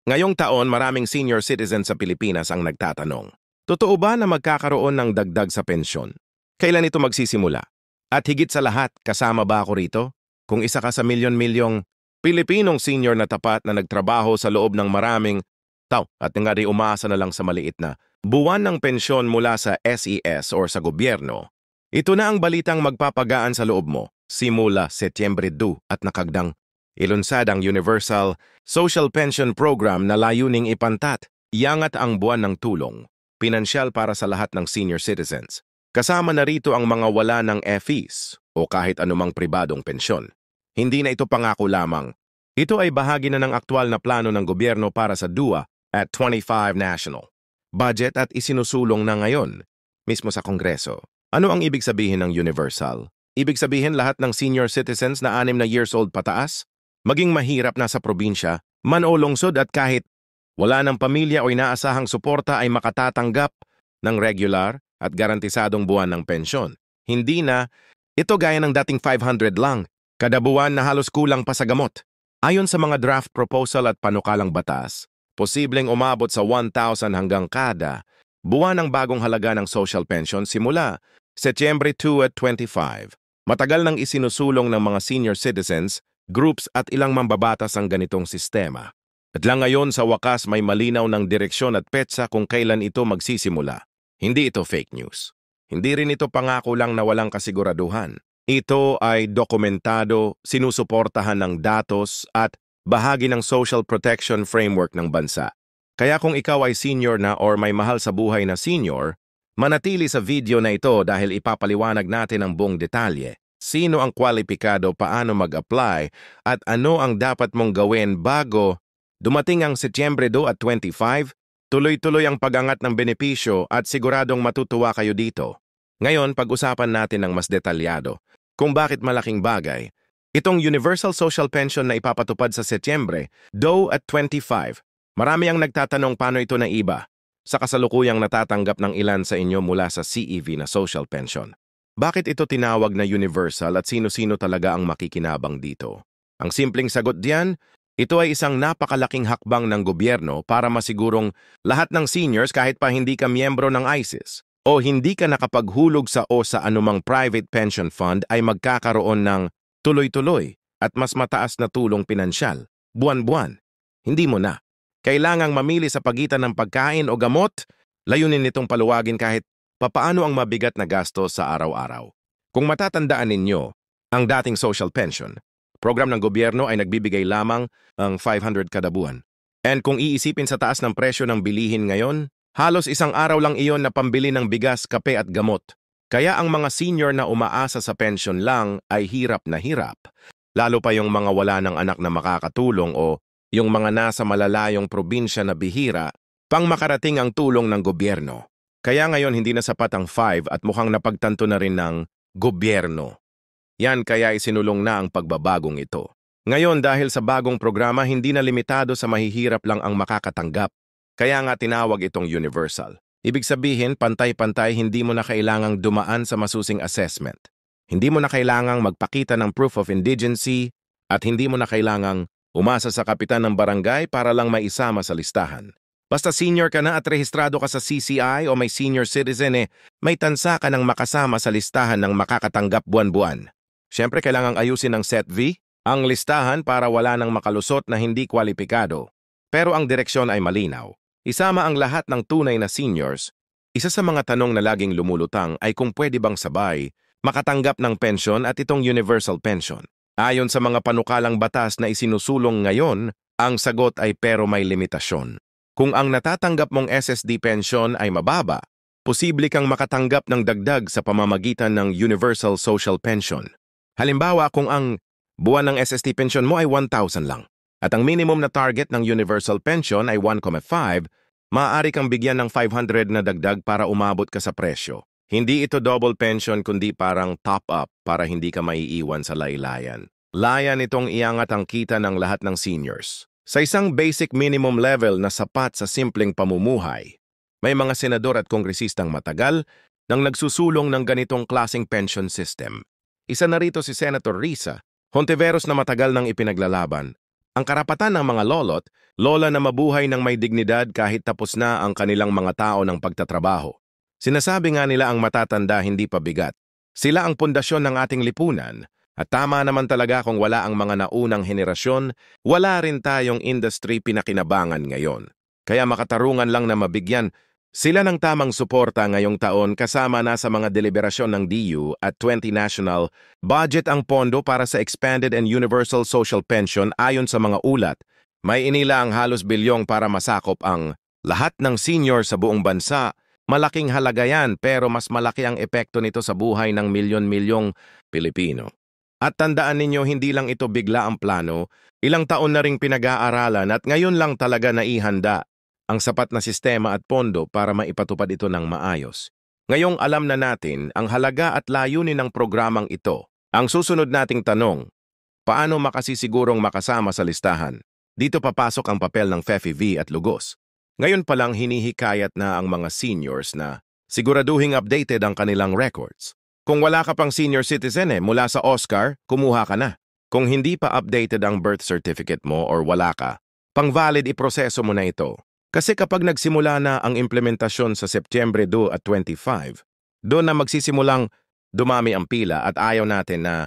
Ngayong taon, maraming senior citizens sa Pilipinas ang nagtatanong, totoo ba na magkakaroon ng dagdag sa pensyon? Kailan ito magsisimula? At higit sa lahat, kasama ba ako rito? Kung isa ka sa milyon-milyong Pilipinong senior na tapat na nagtrabaho sa loob ng maraming tao at nga rin umaasa na lang sa maliit na buwan ng pensyon mula sa SES or sa gobyerno, ito na ang balitang magpapagaan sa loob mo simula Setyembre 2 at nakagdang ilunsad ang Universal Social Pension Program na layuning ipantat, iangat ang buwan ng tulong, pinansyal para sa lahat ng senior citizens. Kasama na rito ang mga wala ng FEs o kahit anumang pribadong pensyon. Hindi na ito pangako lamang. Ito ay bahagi na ng aktwal na plano ng gobyerno para sa DUA at 25 National Budget at isinusulong na ngayon, mismo sa Kongreso. Ano ang ibig sabihin ng universal? Ibig sabihin lahat ng senior citizens na 6 na years old pataas, maging mahirap na sa probinsya, man o lungsod at kahit wala ng pamilya o inaasahang suporta ay makatatanggap ng regular at garantisadong buwan ng pensyon. Hindi na ito gaya ng dating 500 lang, kada buwan na halos kulang pa sa gamot. Ayon sa mga draft proposal at panukalang batas, posibleng umabot sa 1,000 hanggang kada buwan ng bagong halaga ng social pension simula Setyembre 2 at 25. Matagal nang isinusulong ng mga senior citizens, groups at ilang mambabatas ang ganitong sistema. At lang ngayon sa wakas may malinaw ng direksyon at petsa kung kailan ito magsisimula. Hindi ito fake news. Hindi rin ito pangako lang na walang kasiguraduhan. Ito ay dokumentado, sinusuportahan ng datos at bahagi ng social protection framework ng bansa. Kaya kung ikaw ay senior na or may mahal sa buhay na senior, manatili sa video na ito dahil ipapaliwanag natin ang buong detalye. Sino ang kwalipikado, paano mag-apply, at ano ang dapat mong gawin bago dumating ang Setyembre 2 at 25, tuloy-tuloy ang pag-angat ng benepisyo at siguradong matutuwa kayo dito. Ngayon, pag-usapan natin ng mas detalyado kung bakit malaking bagay itong Universal Social Pension na ipapatupad sa Setyembre 2 at 25. Marami ang nagtatanong paano ito na iba sa kasalukuyang natatanggap ng ilan sa inyo mula sa CEV na social pension. Bakit ito tinawag na universal at sino-sino talaga ang makikinabang dito? Ang simpleng sagot diyan, ito ay isang napakalaking hakbang ng gobyerno para masigurong lahat ng seniors kahit pa hindi ka miyembro ng ISIS o hindi ka nakapaghulog sa o sa anumang private pension fund ay magkakaroon ng tuloy-tuloy at mas mataas na tulong pinansyal, buwan-buwan. Hindi mo na kailangang mamili sa pagitan ng pagkain o gamot, layunin nitong paluwagin kahit papaano ang mabigat na gasto sa araw-araw. Kung matatandaan ninyo, ang dating social pension, program ng gobyerno ay nagbibigay lamang ang 500 kada buwan. And kung iisipin sa taas ng presyo ng bilihin ngayon, halos isang araw lang iyon na pambili ng bigas, kape at gamot. Kaya ang mga senior na umaasa sa pension lang ay hirap na hirap. Lalo pa yung mga wala ng anak na makakatulong o yung mga nasa malalayong probinsya na bihira pang makarating ang tulong ng gobyerno. Kaya ngayon hindi na sapat ang 5 at mukhang napagtanto na rin ng gobyerno. Yan kaya isinulong na ang pagbabagong ito. Ngayon dahil sa bagong programa hindi na limitado sa mahihirap lang ang makakatanggap. Kaya nga tinawag itong universal. Ibig sabihin pantay-pantay hindi mo na kailangang dumaan sa masusing assessment. Hindi mo na kailangang magpakita ng proof of indigency at hindi mo na kailangang umasa sa kapitan ng barangay para lang maisama sa listahan. Basta senior ka na at rehistrado ka sa CCI o may senior citizen may tansa ka ng makasama sa listahan ng makakatanggap buwan-buwan. Siyempre kailangang ayusin ng SETV ang listahan para wala nang makalusot na hindi kwalipikado. Pero ang direksyon ay malinaw. Isama ang lahat ng tunay na seniors. Isa sa mga tanong na laging lumulutang ay kung pwede bang sabay makatanggap ng pensyon at itong universal pension. Ayon sa mga panukalang batas na isinusulong ngayon, ang sagot ay pero may limitasyon. Kung ang natatanggap mong SSD pension ay mababa, posible kang makatanggap ng dagdag sa pamamagitan ng Universal Social Pension. Halimbawa, kung ang buwan ng SSD pension mo ay 1,000 lang, at ang minimum na target ng Universal Pension ay 1,5, maaari kang bigyan ng 500 na dagdag para umabot ka sa presyo. Hindi ito double pension kundi parang top-up para hindi ka maiiwan sa laylayan. Layan itong iangat ang kita ng lahat ng seniors. Sa isang basic minimum level na sapat sa simpleng pamumuhay, may mga senador at kongresistang matagal nang nagsusulong ng ganitong klaseng pension system. Isa na rito si Senator Risa Hontiveros na matagal nang ipinaglalaban Ang karapatan ng mga lolo't lola na mabuhay ng may dignidad kahit tapos na ang kanilang mga tao ng pagtatrabaho. Sinasabi nga nila ang matatanda hindi pa bigat. Sila ang pundasyon ng ating lipunan. At tama naman talaga kung wala ang mga naunang henerasyon, wala rin tayong industry pinakinabangan ngayon. Kaya makatarungan lang na mabigyan sila ng tamang suporta ngayong taon kasama na sa mga deliberasyon ng DU at 20 national budget ang pondo para sa Expanded and Universal Social Pension ayon sa mga ulat. May inila ang halos bilyong para masakop ang lahat ng senior sa buong bansa. Malaking halaga yan pero mas malaki ang epekto nito sa buhay ng milyon-milyong Pilipino. At tandaan ninyo, hindi lang ito bigla ang plano, ilang taon na ring pinag-aaralan at ngayon lang talaga naihanda ang sapat na sistema at pondo para maipatupad ito ng maayos. Ngayong alam na natin ang halaga at layunin ng programang ito. Ang susunod nating tanong, paano makasisigurong makasama sa listahan? Dito papasok ang papel ng FEFI-V at Lugos. Ngayon pa lang hinihikayat na ang mga seniors na siguraduhing updated ang kanilang records. Kung wala ka pang senior citizen mula sa Oscar, kumuha ka na. Kung hindi pa updated ang birth certificate mo or wala ka, pang-valid iproseso mo na ito. Kasi kapag nagsimula na ang implementasyon sa Setyembre 2 at 25, doon na magsisimulang dumami ang pila at ayaw natin na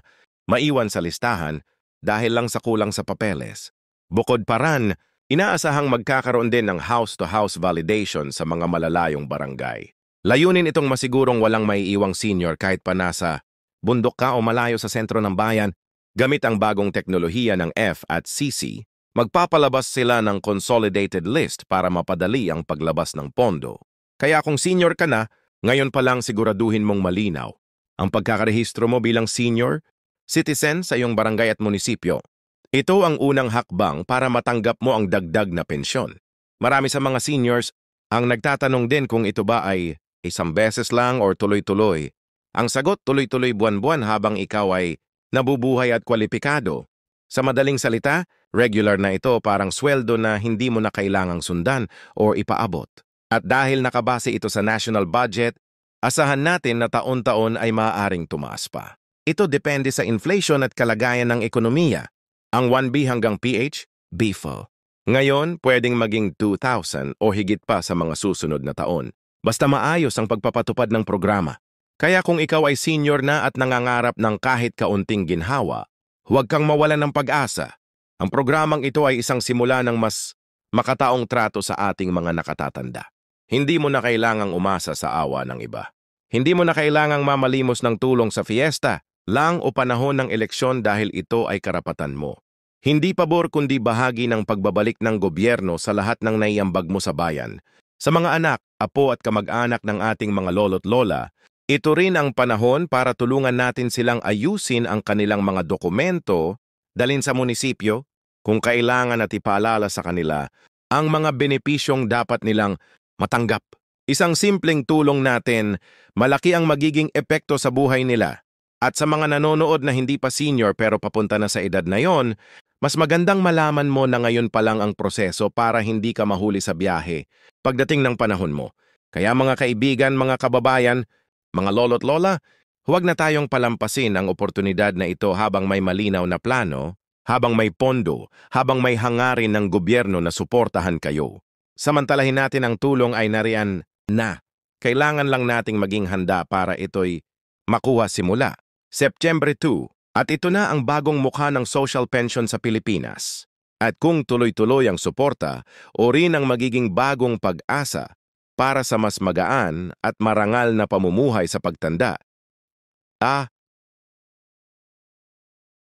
maiwan sa listahan dahil lang sa kulang sa papeles. Bukod pa ran, inaasahang magkakaroon din ng house-to-house validation sa mga malalayong barangay. Layunin itong masigurong walang maiiwang senior kahit pa nasa bundok ka o malayo sa sentro ng bayan. Gamit ang bagong teknolohiya ng F at CC, magpapalabas sila ng consolidated list para mapadali ang paglabas ng pondo. Kaya kung senior ka na, ngayon pa lang siguraduhin mong malinaw ang pagkakarehistro mo bilang senior citizen sa iyong barangay at munisipyo. Ito ang unang hakbang para matanggap mo ang dagdag na pensyon. Marami sa mga seniors ang nagtatanong din kung ito ba ay isang beses lang or tuloy-tuloy. Ang sagot, tuloy-tuloy buwan-buwan habang ikaw ay nabubuhay at kwalipikado. Sa madaling salita, regular na ito parang sweldo na hindi mo na kailangang sundan o ipaabot. At dahil nakabase ito sa national budget, asahan natin na taon-taon ay maaaring tumaas pa. Ito depende sa inflation at kalagayan ng ekonomiya. Ang 1B hanggang PH, BFO. Ngayon, pwedeng maging 2,000 o higit pa sa mga susunod na taon. Basta maayos ang pagpapatupad ng programa. Kaya kung ikaw ay senior na at nangangarap ng kahit kaunting ginhawa, huwag kang mawalan ng pag-asa. Ang programang ito ay isang simula ng mas makataong trato sa ating mga nakatatanda. Hindi mo na kailangang umasa sa awa ng iba. Hindi mo na kailangang mamalimos ng tulong sa fiesta, lang o panahon ng eleksyon dahil ito ay karapatan mo. Hindi pabor kundi bahagi ng pagbabalik ng gobyerno sa lahat ng naiambag mo sa bayan. Sa mga anak, apo at kamag-anak ng ating mga lolo't lola, ito rin ang panahon para tulungan natin silang ayusin ang kanilang mga dokumento, dalhin sa munisipyo, kung kailangan at ipaalala sa kanila ang mga benepisyong dapat nilang matanggap. Isang simpleng tulong natin, malaki ang magiging epekto sa buhay nila. At sa mga nanonood na hindi pa senior pero papunta na sa edad na yon, mas magandang malaman mo na ngayon pa lang ang proseso para hindi ka mahuli sa biyahe pagdating ng panahon mo. Kaya mga kaibigan, mga kababayan, mga lolo't lola, huwag na tayong palampasin ang oportunidad na ito habang may malinaw na plano, habang may pondo, habang may hangarin ng gobyerno na suportahan kayo. Samantalahin natin ang tulong ay nariyan na. Kailangan lang nating maging handa para ito'y makuha simula. Setyembre 2, at ito na ang bagong mukha ng social pension sa Pilipinas. At kung tuloy-tuloy ang suporta, o rin ang magiging bagong pag-asa para sa mas magaan at marangal na pamumuhay sa pagtanda.